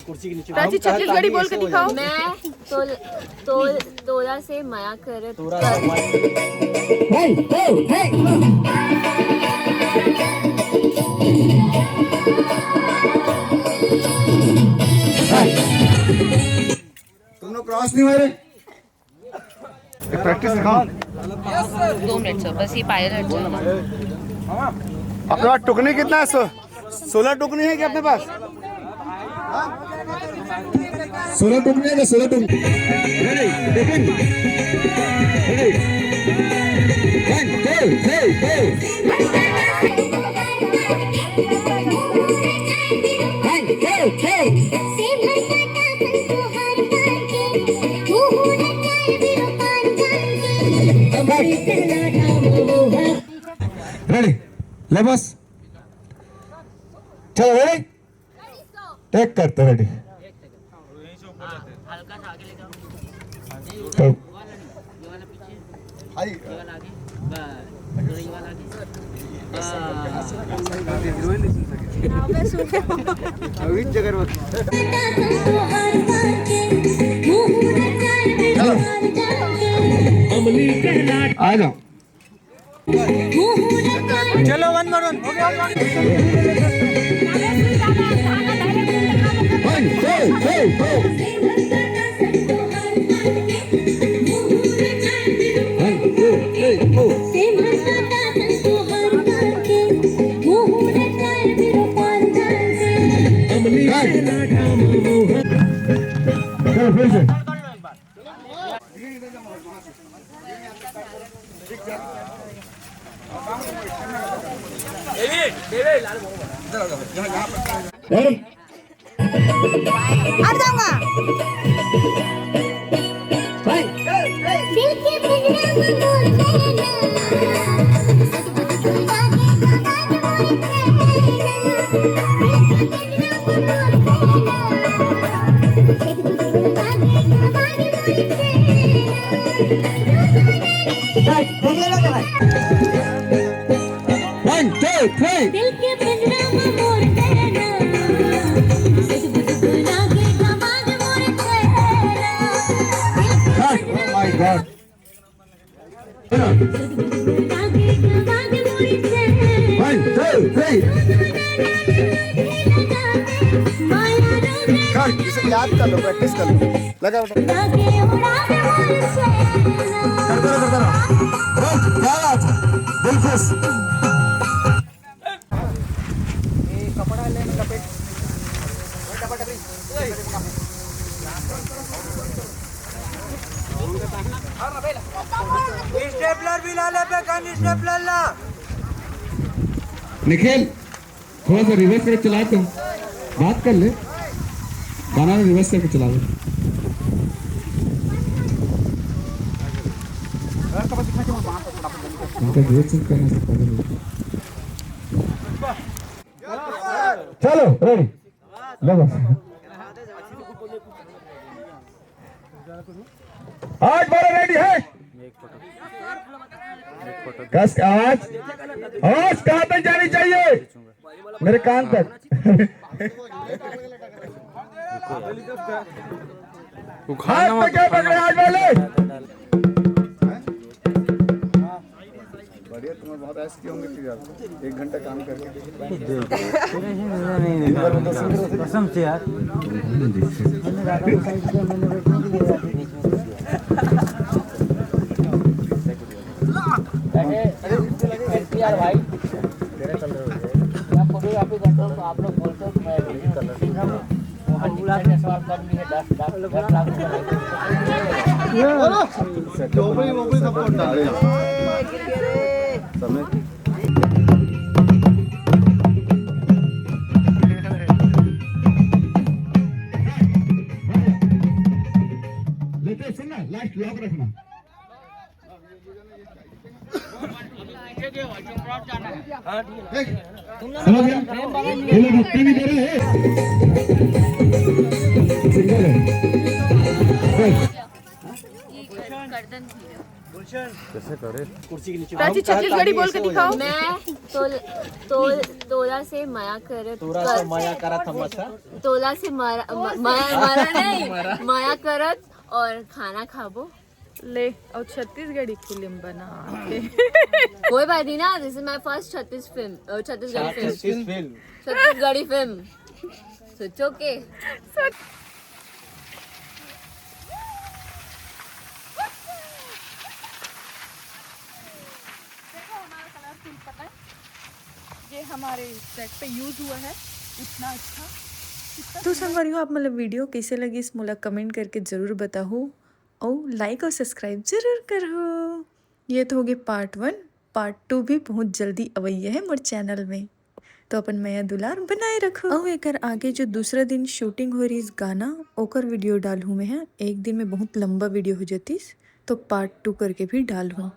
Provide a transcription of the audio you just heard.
कुर्सी के नीचे प्राची छत्तीसगढ़ी बोल के दिखाओ। मैं तोला से माया करत तुम लोग क्रॉस नहीं मारे। प्रैक्टिस दिखाओ। 2 मिनट सर, बस ये पायलट चलना। अपने पास टुकनी कितना है? 16 टुकनी है क्या अपने पास? 16 टुकनी है क्या? 16 टुकनी। रेडी ले बस चलो रेडी टेक करते रेडी आ जाओ चलो 1 more 1 हो गया। इसे याद कर लो, प्रैक्टिस कर लो, लगा कपड़ा लेने लपेट स्टेपलर भी ला ले पे स्टेपलर ला। निखिल थोड़ा सा रिवर्स करके चला, तुम बात कर ले, गाना रिवर्स करके चला दो। चलो रेडी लगो 8 12 रेडी है। कस आवाज कहाँ तक जानी चाहिए? मेरे कान तक। हाथ में क्या पकड़े आज वाले? बढ़िया, तुम्हें बहुत ऐसे किए होंगे कि यार 1 घंटा काम करके कसम से यार यार भाई तेरा कलर हो गया फोटोग्राफी करता हूँ तो आप लोग बोलते हो मैं कलर सवाल कर भी है 10 लाख लेते सुनना, लास्ट लॉक रखना। कैसे करे? प्राची छत्तीसगढ़ी बोल के दिखाओ। मैं तोला से माया करत तोला से मारा नहीं माया करत और खाना खाबो। ले और छत्तीसगढ़ी फिल्म बना के। कोई बात नहीं ना, this is my first Chhattisgarhi film. सोचो के ये हमारे सेट पे यूज हुआ है इतना अच्छा। तो संगवारियों आप मतलब वीडियो कैसे लगी इस मोला कमेंट करके ज़रूर बताओ और लाइक और सब्सक्राइब जरूर करो। ये तो हो गए पार्ट 1। पार्ट 2 भी बहुत जल्दी अवैया है मोर चैनल में, तो अपन मैया दुलार बनाए रखो। और एकर आगे जो दूसरा दिन शूटिंग हो रही इस गाना ओकर वीडियो डाल हूँ मैं। एक दिन में बहुत लंबा वीडियो हो जातीस, तो पार्ट 2 करके भी डाल हूँ।